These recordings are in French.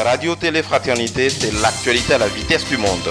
Radio Télé Fraternité, c'est l'actualité à la vitesse du monde.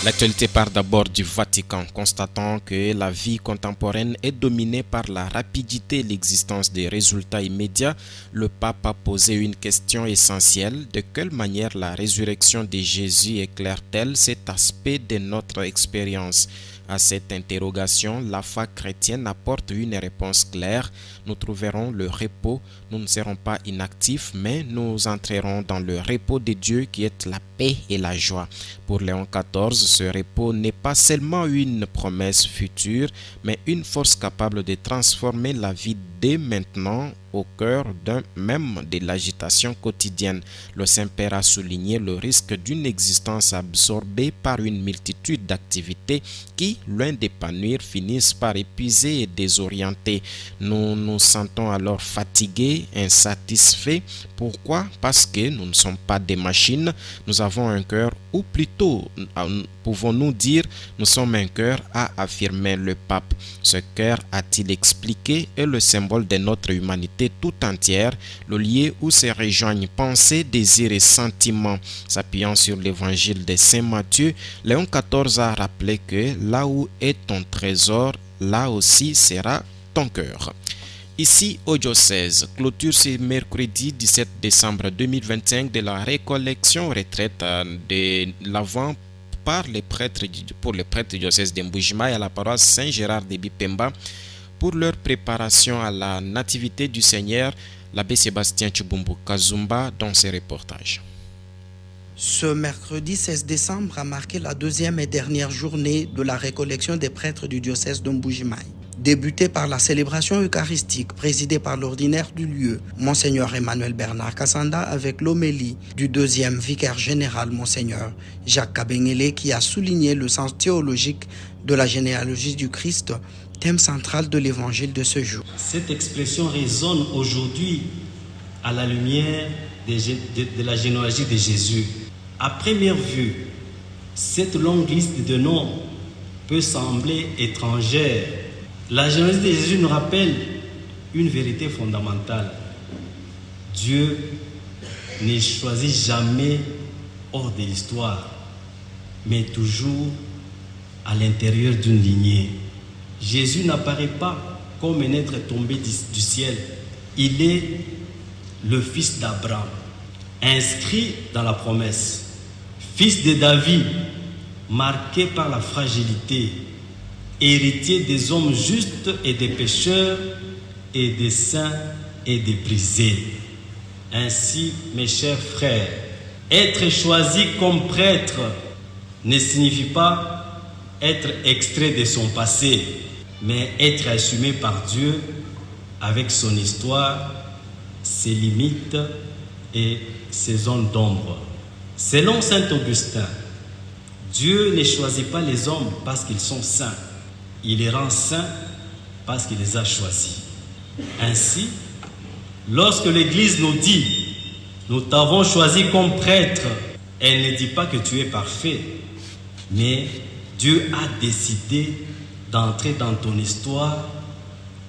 L'actualité part d'abord du Vatican, constatant que la vie contemporaine est dominée par la rapidité et l'existence des résultats immédiats. Le pape a posé une question essentielle: de quelle manière la résurrection de Jésus éclaire-t-elle cet aspect de notre expérience? À cette interrogation, la foi chrétienne apporte une réponse claire. Nous trouverons le repos, nous ne serons pas inactifs, mais nous entrerons dans le repos de Dieu qui est la paix et la joie. Pour Léon XIV, ce repos n'est pas seulement une promesse future, mais une force capable de transformer la vie dès maintenant au cœur même de l'agitation quotidienne. Le Saint-Père a souligné le risque d'une existence absorbée par une multitude d'activités qui, loin d'épanouir, finissent par épuiser et désorienter. Nous nous sentons alors fatigués, insatisfaits. Pourquoi? Parce que nous ne sommes pas des machines, nous avons un cœur, ou plutôt, pouvons-nous dire, nous sommes un cœur, a affirmé le pape. Ce cœur, a-t-il expliqué, est le symbole de notre humanité tout entière, le lieu où se rejoignent pensées, désirs et sentiments. S'appuyant sur l'évangile de Saint Matthieu, Léon XIV a rappelé que là où est ton trésor, là aussi sera ton cœur. Ici au diocèse, clôture ce mercredi 17 décembre 2025 de la récollection retraite de l'Avent pour les prêtres du diocèse d'Mbujima et à la paroisse Saint-Gérard de Bipemba pour leur préparation à la nativité du Seigneur. L'abbé Sébastien Chubumbu Kazumba dans ses reportages. Ce mercredi 16 décembre a marqué la deuxième et dernière journée de la récollection des prêtres du diocèse d'Mbujimai. Débuté par la célébration eucharistique présidée par l'ordinaire du lieu, Monseigneur Emmanuel Bernard Kassanda, avec l'homélie du deuxième vicaire général, Monseigneur Jacques Kabengele, qui a souligné le sens théologique de la généalogie du Christ, thème central de l'évangile de ce jour. Cette expression résonne aujourd'hui à la lumière de la généalogie de Jésus. À première vue, cette longue liste de noms peut sembler étrangère. La généalogie de Jésus nous rappelle une vérité fondamentale. Dieu ne choisit jamais hors de l'histoire, mais toujours à l'intérieur d'une lignée. Jésus n'apparaît pas comme un être tombé du ciel. Il est le fils d'Abraham, inscrit dans la promesse. Fils de David, marqué par la fragilité, héritier des hommes justes et des pécheurs, et des saints et des brisés. Ainsi, mes chers frères, être choisi comme prêtre ne signifie pas être extrait de son passé, mais être assumé par Dieu avec son histoire, ses limites et ses zones d'ombre. Selon saint Augustin, Dieu ne choisit pas les hommes parce qu'ils sont saints. Il les rend saints parce qu'il les a choisis. Ainsi, lorsque l'Église nous dit « Nous t'avons choisi comme prêtre », elle ne dit pas que tu es parfait, mais Dieu a décidé d'entrer dans ton histoire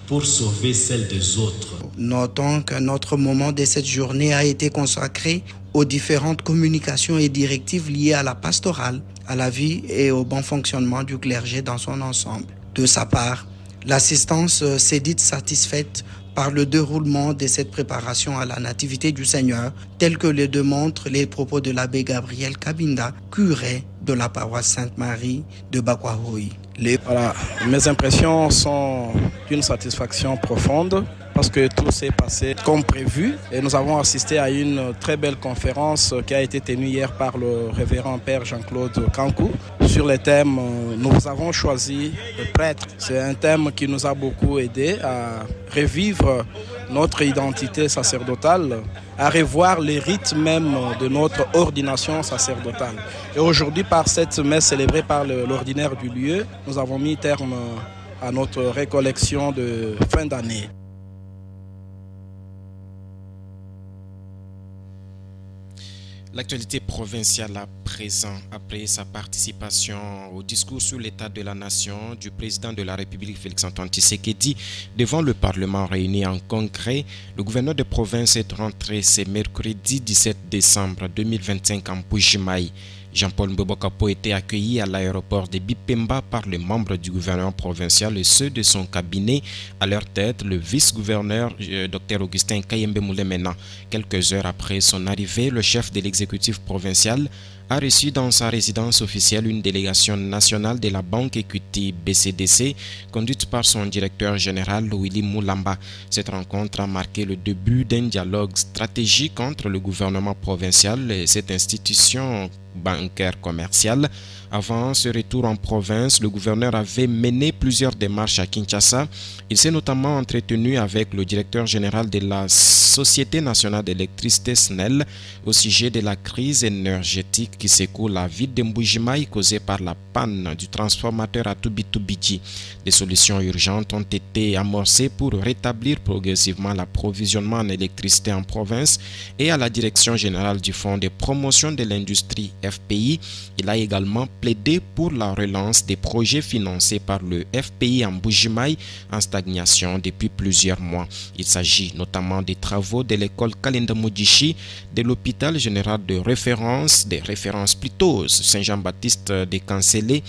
pour sauver celle des autres. Notons qu'un autre moment de cette journée a été consacré aux différentes communications et directives liées à la pastorale, à la vie et au bon fonctionnement du clergé dans son ensemble. De sa part, l'assistance s'est dite satisfaite par le déroulement de cette préparation à la nativité du Seigneur, tel que le démontrent les propos de l'abbé Gabriel Kabinda, curé de la paroisse Sainte-Marie de Bakwahoui. Voilà, mes impressions sont d'une satisfaction profonde parce que tout s'est passé comme prévu et nous avons assisté à une très belle conférence qui a été tenue hier par le révérend Père Jean-Claude Kankou sur le thème « Nous avons choisi le prêtre ». C'est un thème qui nous a beaucoup aidé à revivre notre identité sacerdotale, à revoir les rites même de notre ordination sacerdotale. Et aujourd'hui, par cette messe célébrée par l'ordinaire du lieu, nous avons mis terme à notre récollection de fin d'année. L'actualité provinciale à présent, après sa participation au discours sur l'état de la nation du président de la République Félix-Antoine Tshisekedi devant le Parlement réuni en congrès, le gouverneur de province est rentré ce mercredi 17 décembre 2025 en Mbuji-Mayi. Jean-Paul Mbebokapo était accueilli à l'aéroport de Bipemba par les membres du gouvernement provincial et ceux de son cabinet, à leur tête le vice-gouverneur Dr Augustin Kayembe Moulemena. Quelques heures après son arrivée, le chef de l'exécutif provincial a reçu dans sa résidence officielle une délégation nationale de la Banque Equity BCDC, conduite par son directeur général Willy Moulamba. Cette rencontre a marqué le début d'un dialogue stratégique entre le gouvernement provincial et cette institution bancaire commerciale. Avant ce retour en province, le gouverneur avait mené plusieurs démarches à Kinshasa. Il s'est notamment entretenu avec le directeur général de la Société nationale d'électricité SNEL au sujet de la crise énergétique qui secoue la ville de Mbuji-Mayi causée par la panne du transformateur à Tubitubidji. Des solutions urgentes ont été amorcées pour rétablir progressivement l'approvisionnement en électricité en province et à la direction générale du Fonds de promotion de l'industrie FPI. Il a également plaidé pour la relance des projets financés par le FPI en Mbuji-Mayi en stagnation depuis plusieurs mois. Il s'agit notamment des travaux de l'école Kalenda Mudishi, de l'hôpital général de référence, des références plutôt Saint-Jean-Baptiste de Cancelé,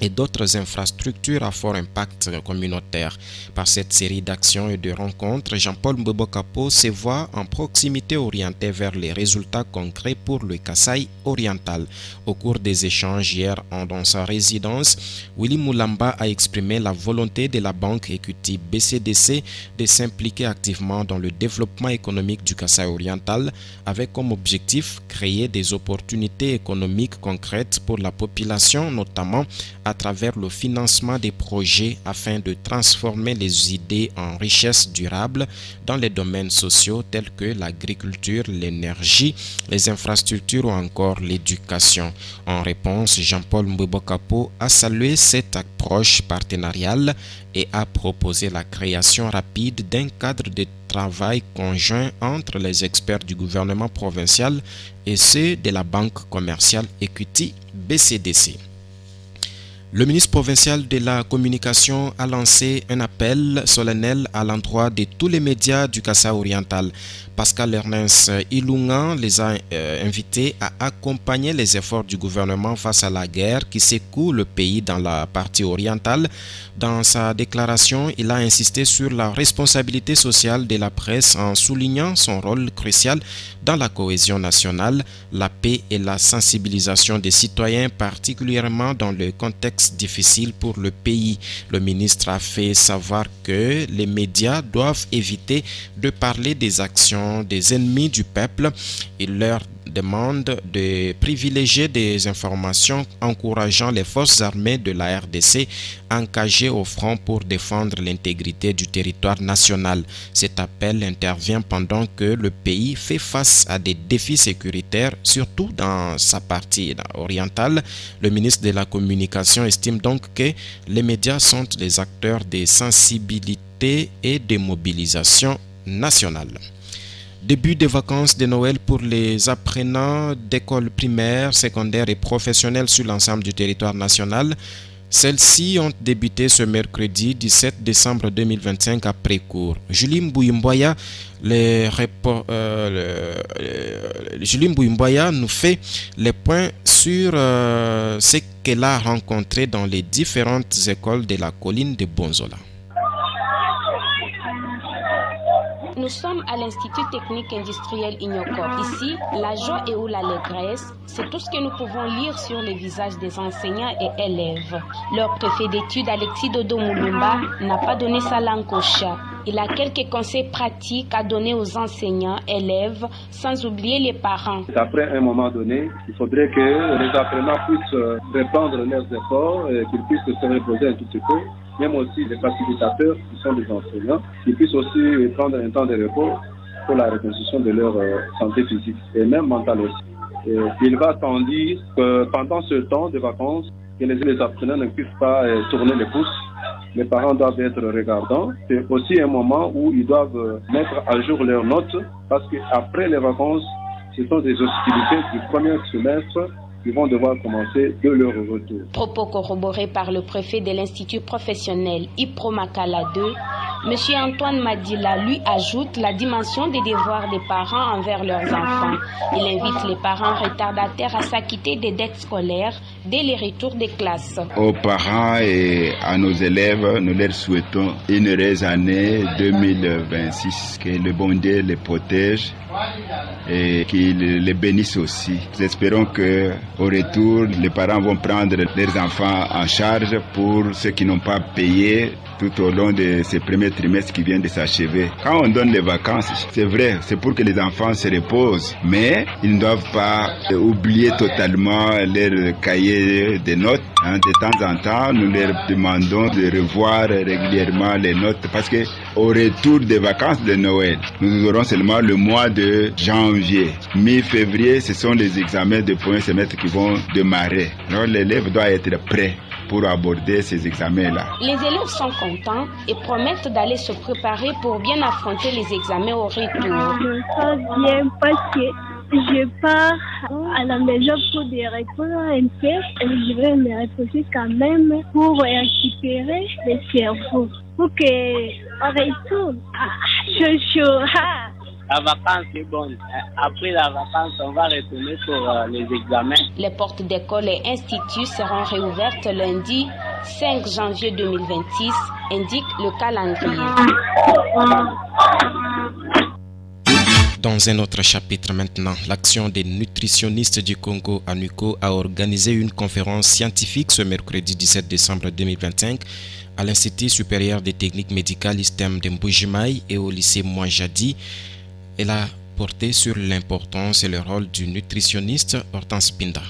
et d'autres infrastructures à fort impact communautaire. Par cette série d'actions et de rencontres, Jean-Paul Mbebokapo se voit en proximité orientée vers les résultats concrets pour le Kasaï oriental. Au cours des échanges hier dans sa résidence, Willy Moulamba a exprimé la volonté de la Banque Equity BCDC de s'impliquer activement dans le développement économique du Kasaï oriental avec comme objectif créer des opportunités économiques concrètes pour la population, notamment à travers le financement des projets afin de transformer les idées en richesses durables dans les domaines sociaux tels que l'agriculture, l'énergie, les infrastructures ou encore l'éducation. En réponse, Jean-Paul Mbebokapo a salué cette approche partenariale et a proposé la création rapide d'un cadre de travail conjoint entre les experts du gouvernement provincial et ceux de la Banque commerciale Equity BCDC. Le ministre provincial de la Communication a lancé un appel solennel à l'endroit de tous les médias du Kasaï oriental. Pascal Ernest Ilunga les a invités à accompagner les efforts du gouvernement face à la guerre qui secoue le pays dans la partie orientale. Dans sa déclaration, il a insisté sur la responsabilité sociale de la presse en soulignant son rôle crucial dans la cohésion nationale, la paix et la sensibilisation des citoyens, particulièrement dans le contexte difficile pour le pays. Le ministre a fait savoir que les médias doivent éviter de parler des actions des ennemis du peuple. Il leur demande de privilégier des informations encourageant les forces armées de la RDC engagées au front pour défendre l'intégrité du territoire national. Cet appel intervient pendant que le pays fait face à des défis sécuritaires, surtout dans sa partie orientale. Le ministre de la Communication estime donc que les médias sont des acteurs de sensibilité et de mobilisation nationale. Début des vacances de Noël pour les apprenants d'écoles primaires, secondaires et professionnelles sur l'ensemble du territoire national. Celles-ci ont débuté ce mercredi 17 décembre 2025 après cours. Julie Mbouimboya nous fait les points sur ce qu'elle a rencontré dans les différentes écoles de la colline de Bonzola. Nous sommes à l'Institut technique industriel Ignokop. Ici, la joie et ou l'allégresse, c'est tout ce que nous pouvons lire sur les visages des enseignants et élèves. Leur préfet d'études, Alexis Dodo Moulumba, n'a pas donné sa langue au chat. Il a quelques conseils pratiques à donner aux enseignants, élèves, sans oublier les parents. Après un moment donné, il faudrait que les apprenants puissent reprendre leurs efforts, qu'ils puissent se reposer un tout petit peu. Même aussi les facilitateurs qui sont des enseignants, qui puissent aussi prendre un temps de repos pour la reconstruction de leur santé physique et même mentale aussi. Et il va sans dire que pendant ce temps de vacances, que les apprenants ne puissent pas tourner les pouces. Les parents doivent être regardants. C'est aussi un moment où ils doivent mettre à jour leurs notes parce qu'après les vacances, ce sont des hostilités du premier semestre qui vont devoir commencer de leur retour. Propos corroborés par le préfet de l'Institut professionnel Ipro Makala 2, M. Antoine Madila lui ajoute la dimension des devoirs des parents envers leurs enfants. Il invite les parents retardataires à s'acquitter des dettes scolaires dès les retours des classes. Aux parents et à nos élèves, nous leur souhaitons une heureuse année 2026. Que le bon Dieu les protège et qu'il les bénisse aussi. Nous espérons qu'au retour, les parents vont prendre leurs enfants en charge pour ceux qui n'ont pas payé tout au long de ces premiers trimestres qui viennent de s'achever. Quand on donne les vacances, c'est vrai, c'est pour que les enfants se reposent, mais ils ne doivent pas oublier totalement leur cahier de notes. De temps en temps, nous leur demandons de revoir régulièrement les notes parce que au retour des vacances de Noël, nous aurons seulement le mois de janvier. Mi-février, ce sont les examens de premier semestre qui vont démarrer. Alors l'élève doit être prêt pour aborder ces examens-là. Les élèves sont contents et promettent d'aller se préparer pour bien affronter les examens au retour. Je me sens bien parce que je pars à la maison pour des reposer un peu et je vais me reposer quand même pour récupérer le cerveau. Pour qu'on retourne. Chaud. La vacance est bonne. Après la vacance, on va retourner pour les examens. Les portes d'école et instituts seront réouvertes lundi 5 janvier 2026, indique le calendrier. Dans un autre chapitre maintenant, l'Action des nutritionnistes du Congo, ANUCO, a organisé une conférence scientifique ce mercredi 17 décembre 2025 à l'Institut supérieur des techniques médicales ISTEM de Mbujimayi et au lycée Mouajadi. Elle a porté sur l'importance et le rôle du nutritionniste Hortense Pinda.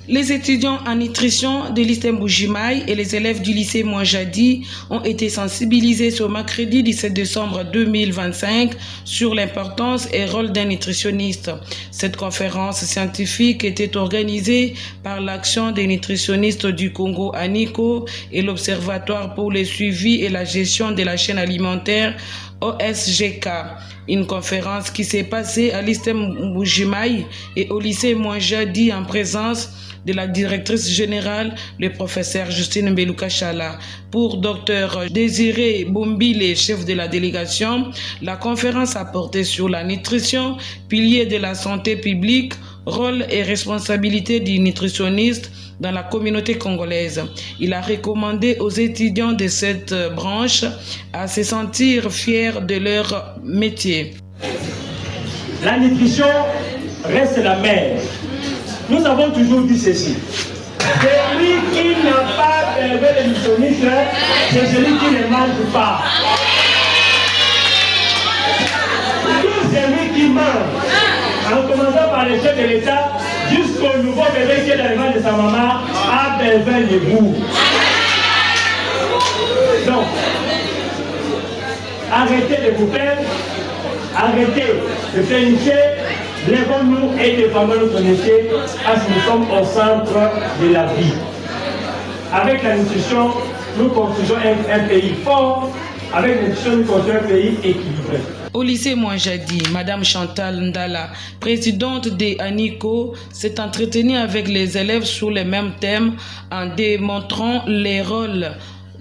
Les étudiants en nutrition de l'ISTEM Mbujimayi et les élèves du lycée Mouajadi ont été sensibilisés ce mercredi 17 décembre 2025 sur l'importance et rôle d'un nutritionniste. Cette conférence scientifique était organisée par l'Action des nutritionnistes du Congo ANICO et l'Observatoire pour le suivi et la gestion de la chaîne alimentaire OSGK. Une conférence qui s'est passée à l'ISTEM Mbujimayi et au lycée Mouajadi en présence de la directrice générale, le professeur Justine Mbeluka-Chala. Pour Dr Désiré Bombile, chef de la délégation, la conférence a porté sur la nutrition, pilier de la santé publique, rôle et responsabilité du nutritionniste dans la communauté congolaise. Il a recommandé aux étudiants de cette branche à se sentir fiers de leur métier. La nutrition reste la mère. Nous avons toujours dit ceci. Celui qui n'a pas élevé le nutritionniste, c'est celui qui ne mange pas. Tout celui qui mange, en commençant par les chefs de l'État, jusqu'au nouveau bébé qui est dans le ventre de sa maman, a besoin de vous. Donc, arrêtez de vous plaindre, arrêtez de planifier, lèvons-nous et défendons notre métier parce que nous sommes au centre de la vie. Avec la nutrition, nous construisons un pays fort. Avec la nutrition, nous construisons un pays équilibré. Au lycée Mouajadi, Madame Chantal Ndala, présidente de ANICO, s'est entretenue avec les élèves sur les mêmes thèmes en démontrant les rôles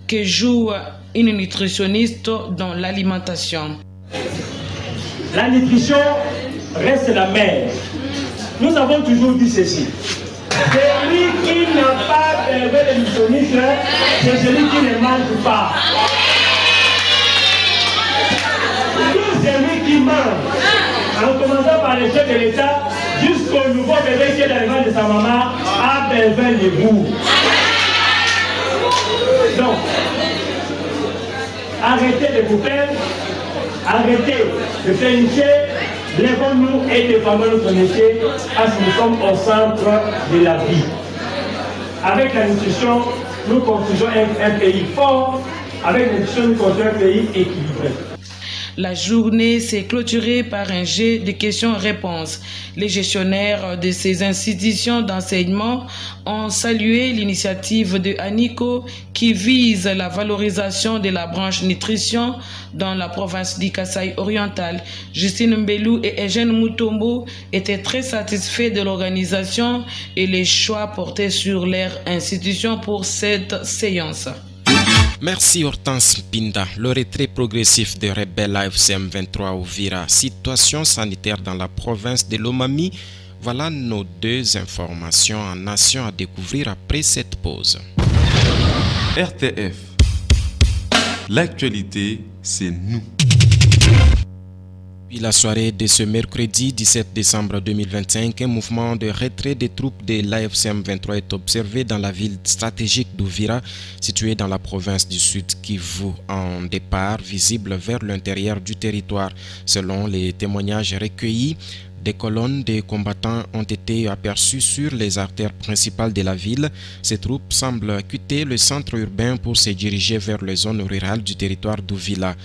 que joue une nutritionniste dans l'alimentation. La nutrition reste la mère. Nous avons toujours dit ceci. Celui qui n'a pas élevé le nutritionniste, c'est celui qui ne mange pas. Tout celui qui mange, en commençant par les chefs de l'État, jusqu'au nouveau bébé qui est dans le ventre de sa maman, a besoin de vous. Donc, arrêtez de vous plaindre, arrêtez de planifier, lèvons-nous et défendons notre métier parce que nous sommes au centre de la vie. Avec la nutrition, nous construisons un pays fort. Avec la nutrition, nous construisons un pays équilibré. La journée s'est clôturée par un jet de questions-réponses. Les gestionnaires de ces institutions d'enseignement ont salué l'initiative de ANICO qui vise la valorisation de la branche nutrition dans la province du Kasaï oriental. Justine Mbelou et Eugène Mutombo étaient très satisfaits de l'organisation et les choix portés sur leur institution pour cette séance. Merci Hortense Pinda. Le retrait progressif des rebelles AFCM 23 au Vira, situation sanitaire dans la province de Lomami. Voilà nos deux informations en nation à découvrir après cette pause. RTF. L'actualité, c'est nous. Depuis la soirée de ce mercredi 17 décembre 2025, un mouvement de retrait des troupes de l'AFCM 23 est observé dans la ville stratégique d'Ouvira, située dans la province du Sud Kivu, en départ visible vers l'intérieur du territoire. Selon les témoignages recueillis, des colonnes de combattants ont été aperçues sur les artères principales de la ville. Ces troupes semblent quitter le centre urbain pour se diriger vers les zones rurales du territoire d'Ouvira.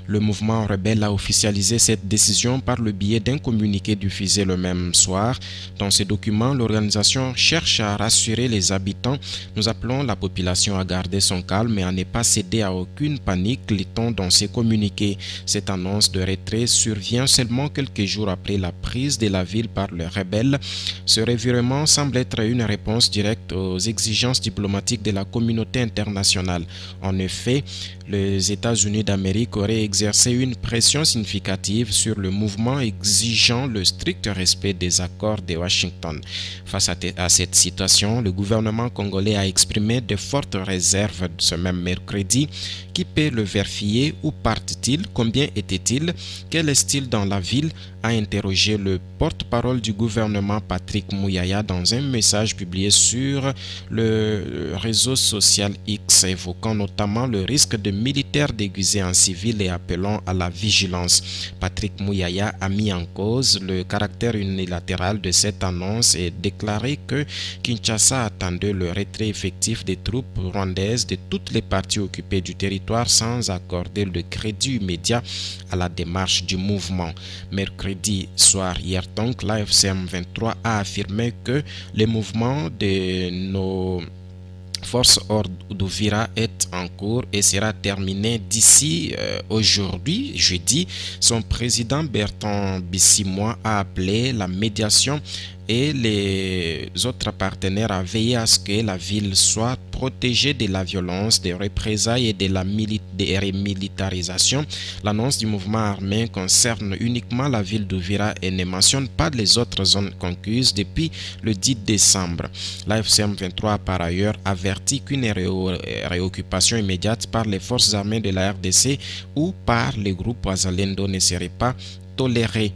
Le mouvement rebelle a officialisé cette décision par le biais d'un communiqué diffusé le même soir. Dans ce document, l'organisation cherche à rassurer les habitants. Nous appelons la population à garder son calme et à ne pas céder à aucune panique, lit-on dans ces communiqués. Cette annonce de retrait survient seulement quelques jours après la prise de la ville par les rebelles. Ce revirement semble être une réponse directe aux exigences diplomatiques de la communauté internationale. En effet, les États-Unis d'Amérique auraient exercé une pression significative sur le mouvement exigeant le strict respect des accords de Washington. Face à cette situation, le gouvernement congolais a exprimé de fortes réserves ce même mercredi. Qui peut le vérifier? Où part-il? Combien était-il? Quel est-il dans la ville? A interrogé le porte-parole du gouvernement Patrick Mouyaya dans un message publié sur le réseau social X, évoquant notamment le risque de militaires déguisés en civil et appelant à la vigilance. Patrick Mouyaya a mis en cause le caractère unilatéral de cette annonce et déclaré que Kinshasa attendait le retrait effectif des troupes rwandaises de toutes les parties occupées du territoire sans accorder le crédit immédiat à la démarche du mouvement. Mercredi soir, hier donc, l'AFCM 23 a affirmé que le mouvement de nos forces hors d'Ouvira est en cours et sera terminé d'ici aujourd'hui, jeudi. Son président Bertrand Bissimois a appelé la médiation et les autres partenaires à veiller à ce que la ville soit protégée de la violence, des représailles et de la remilitarisation. L'annonce du mouvement armé concerne uniquement la ville d'Ouvira et ne mentionne pas les autres zones conquises depuis le 10 décembre. L'AFCM 23 a par ailleurs averti qu'une réoccupation immédiate par les forces armées de la RDC ou par les groupes Wazalendo ne serait pas tolérée.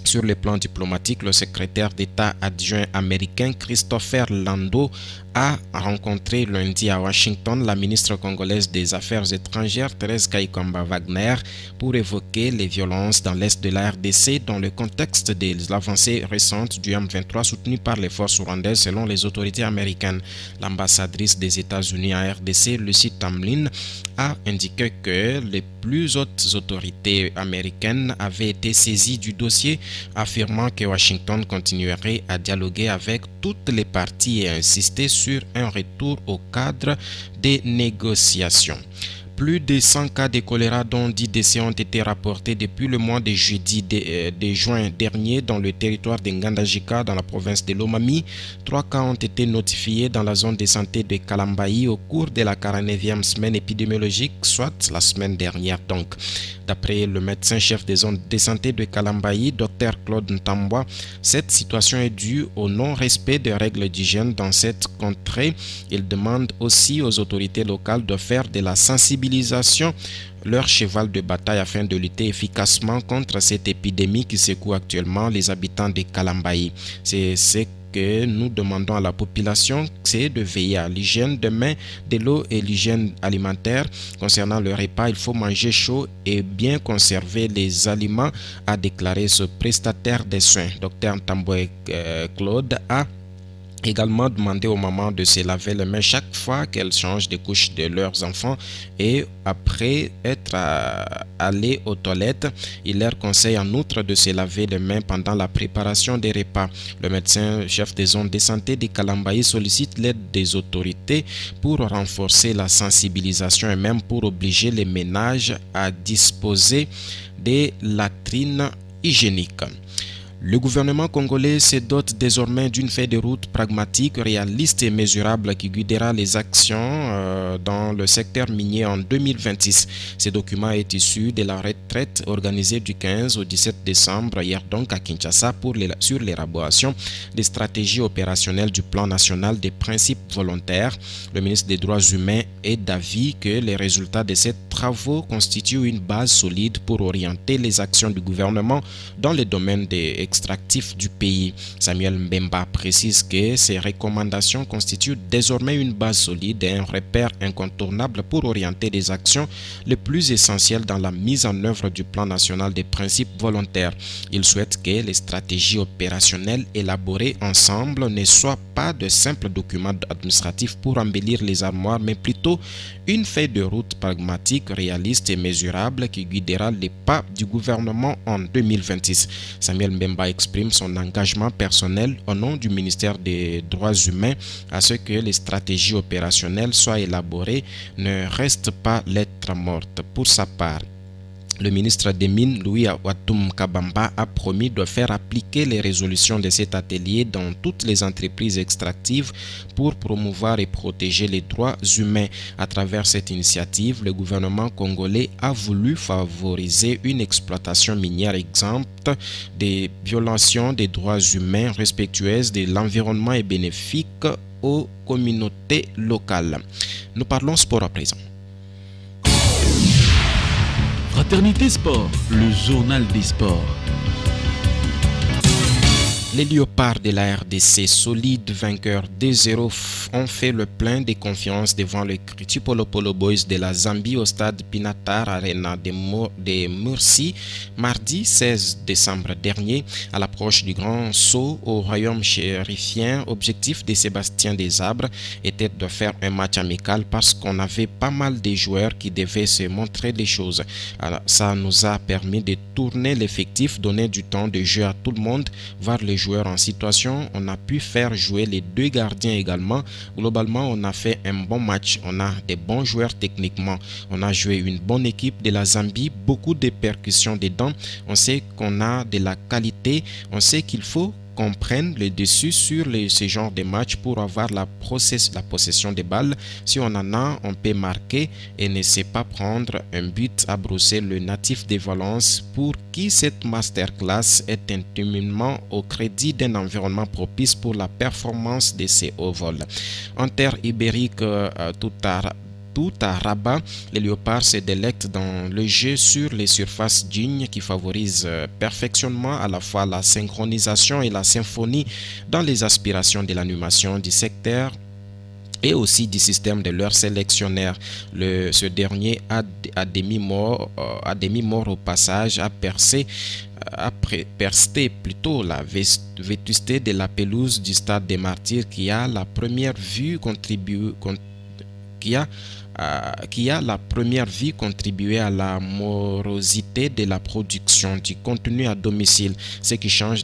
Sur le plan diplomatique, le secrétaire d'État adjoint américain Christopher Lando a rencontré lundi à Washington la ministre congolaise des Affaires étrangères Thérèse Kaikwamba Wagner pour évoquer les violences dans l'est de la RDC dans le contexte de l'avancée récente du M23 soutenue par les forces rwandaises selon les autorités américaines. L'ambassadrice des États-Unis à RDC, Lucy Tamlin, a indiqué que les plus hautes autorités américaines avaient été saisies du dossier, affirmant que Washington continuerait à dialoguer avec toutes les parties et à insister sur un retour au cadre des négociations. Plus de 100 cas de choléra dont 10 décès ont été rapportés depuis le mois de juin dernier dans le territoire de Ngandajika dans la province de Lomami. 3 cas ont été notifiés dans la zone de santé de Kalambayi au cours de la 49e semaine épidémiologique, soit la semaine dernière donc. D'après le médecin-chef des zones de santé de Kalambayi, Dr Claude Ntambwa, cette situation est due au non-respect des règles d'hygiène dans cette contrée. Il demande aussi aux autorités locales de faire de la sensibilisation leur cheval de bataille afin de lutter efficacement contre cette épidémie qui secoue actuellement les habitants de Kalambayi. C'est ce que nous demandons à la population, c'est de veiller à l'hygiène des mains, de l'eau et l'hygiène alimentaire. Concernant le repas, il faut manger chaud et bien conserver les aliments, a déclaré ce prestataire des soins. Dr Ntambwe Claude a également demandé aux mamans de se laver les mains chaque fois qu'elles changent des couches de leurs enfants et après être allées aux toilettes. Il leur conseille en outre de se laver les mains pendant la préparation des repas. Le médecin chef des zones de santé de Kalambaye sollicite l'aide des autorités pour renforcer la sensibilisation et même pour obliger les ménages à disposer des latrines hygiéniques. Le gouvernement congolais se dote désormais d'une feuille de route pragmatique, réaliste et mesurable qui guidera les actions dans le secteur minier en 2026. Ce document est issu de la retraite organisée du 15 au 17 décembre, hier donc à Kinshasa, sur l'élaboration des stratégies opérationnelles du plan national des principes volontaires. Le ministre des Droits humains est d'avis que les résultats de ces travaux constituent une base solide pour orienter les actions du gouvernement dans les domaines des extractifs du pays. Samuel Mbemba précise que ces recommandations constituent désormais une base solide et un repère incontournable pour orienter les actions les plus essentielles dans la mise en œuvre du plan national des principes volontaires. Il souhaite que les stratégies opérationnelles élaborées ensemble ne soient pas de simples documents administratifs pour embellir les armoires, mais plutôt une feuille de route pragmatique, réaliste et mesurable qui guidera les pas du gouvernement en 2026. Samuel Mbemba exprime son engagement personnel au nom du ministère des Droits humains à ce que les stratégies opérationnelles soient élaborées, ne restent pas lettre morte. Pour sa part, le ministre des Mines, Louis Watum Kabamba, a promis de faire appliquer les résolutions de cet atelier dans toutes les entreprises extractives pour promouvoir et protéger les droits humains. À travers cette initiative, le gouvernement congolais a voulu favoriser une exploitation minière exempte des violations des droits humains, respectueuse de l'environnement et bénéfique aux communautés locales. Nous parlons sport à présent. Fraternité Sport, le journal des sports. Les Léopards de la RDC, solides vainqueurs 2-0, ont fait le plein de confiance devant les Chipolo Polo Boys de la Zambie au stade Pinatar Arena de Murcie, mardi 16 décembre dernier, à l'approche du grand saut au royaume chérifien. Objectif de Sébastien Desabre était de faire un match amical parce qu'on avait pas mal de joueurs qui devaient se montrer des choses. Alors, ça nous a permis de tourner l'effectif, donner du temps de jeu à tout le monde, voir les joueurs en situation. On a pu faire jouer les deux gardiens également. Globalement, on a fait un bon match. On a des bons joueurs techniquement. On a joué une bonne équipe de la Zambie, beaucoup de percussions dedans. On sait qu'on a de la qualité. On sait qu'il faut qu'on prenne le dessus sur ce genre de match pour avoir la possession des balles. Si on en a, on peut marquer et ne sait pas prendre un but à brosser le natif de Valence pour qui cette masterclass est intimement au crédit d'un environnement propice pour la performance de ces hauts vols. En terre ibérique, tout à Rabat, les Léopards se délectent dans le jeu sur les surfaces dignes qui favorisent perfectionnement à la fois la synchronisation et la symphonie dans les aspirations de l'animation du secteur et aussi du système de leur sélectionneur. Ce dernier à demi-mort au passage a persisté plutôt la vétusté de la pelouse du stade des Martyrs qui a la première vue contribué à la morosité de la production du contenu à domicile. Ce qui change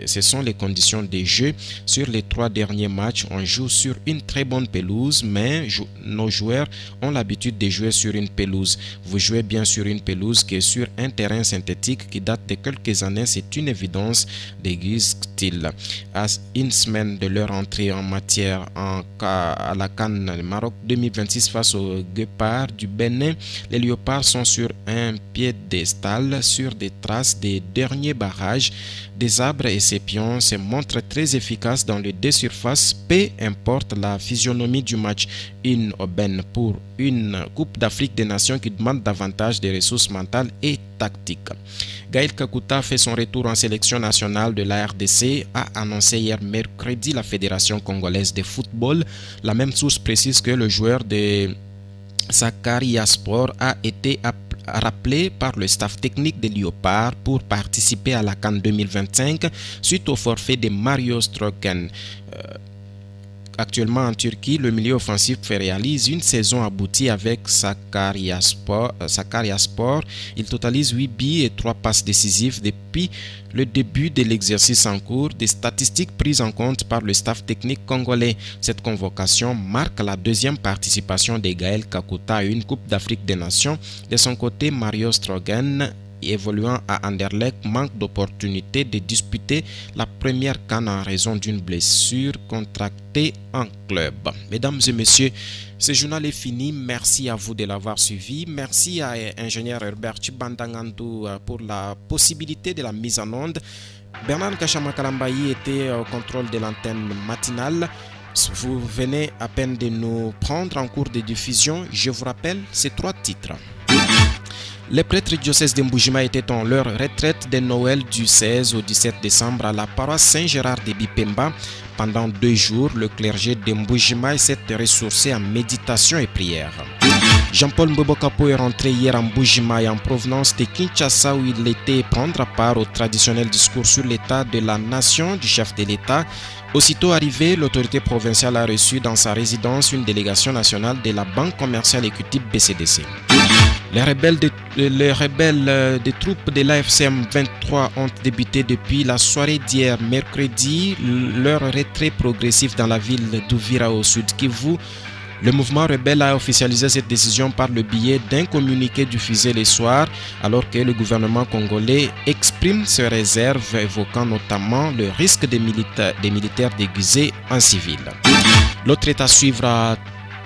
ce sont les conditions de jeu. Sur les 3 derniers matchs, on joue sur une très bonne pelouse, mais nos joueurs ont l'habitude de jouer sur une pelouse. Vous jouez bien sur une pelouse qui est sur un terrain synthétique qui date de quelques années, c'est une évidence, déguise-t-il. À une semaine de leur entrée en matière à la CAN Maroc 2026 face aux Guépards du Bénin, les Léopards sont sur un piédestal sur des traces des derniers barrages. Desabre et ses pions se montrent très efficaces dans les deux surfaces, peu importe la physionomie du match. Une aubaine pour une Coupe d'Afrique des Nations qui demande davantage de ressources mentales et tactiques. Gaël Kakuta fait son retour en sélection nationale de la RDC, a annoncé hier mercredi la Fédération congolaise de football. La même source précise que le joueur de Sakaryaspor a été rappelés par le staff technique des Léopards pour participer à la CAN 2025 suite au forfait de Mario Stroken. Actuellement en Turquie, le milieu offensif réalise une saison aboutie avec Sakaryaspor. Il totalise 8 buts et 3 passes décisives depuis le début de l'exercice en cours, des statistiques prises en compte par le staff technique congolais. Cette convocation marque la deuxième participation de Gaël Kakuta à une Coupe d'Afrique des Nations. De son côté, Mario Strogen, évoluant à Anderlecht, manque d'opportunité de disputer la première CAN en raison d'une blessure contractée en club. Mesdames et messieurs, ce journal est fini. Merci à vous de l'avoir suivi. Merci à ingénieur Herbert Chibandangantou pour la possibilité de la mise en onde. Bernard Kachamakalambayi était au contrôle de l'antenne matinale. Vous venez à peine de nous prendre en cours de diffusion. Je vous rappelle ces 3 titres. Les prêtres du diocèse de Mboujima étaient en leur retraite de Noël du 16 au 17 décembre à la paroisse Saint-Gérard de Bipemba. Pendant 2 jours, le clergé de Mboujima s'est ressourcé en méditation et prière. Jean-Paul Mbobokapo est rentré hier en Mboujima et en provenance de Kinshasa où il était prendre part au traditionnel discours sur l'état de la nation du chef de l'État. Aussitôt arrivé, l'autorité provinciale a reçu dans sa résidence une délégation nationale de la Banque commerciale équitable BCDC. Les rebelles des troupes de l'AFCM 23 ont débuté depuis la soirée d'hier mercredi leur retrait progressif dans la ville d'Ouvira au sud Kivu. Le mouvement rebelle a officialisé cette décision par le biais d'un communiqué diffusé le soir, alors que le gouvernement congolais exprime ses réserves, évoquant notamment le risque des militaires déguisés en civil. L'autre est à suivre à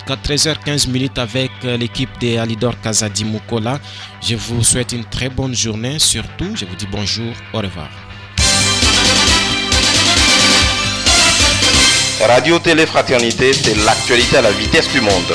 13h15 avec l'équipe de Alidor Kazadi Mukola. Je vous souhaite une très bonne journée. Surtout, je vous dis bonjour, au revoir. Radio Télé Fraternité, c'est l'actualité à la vitesse du monde.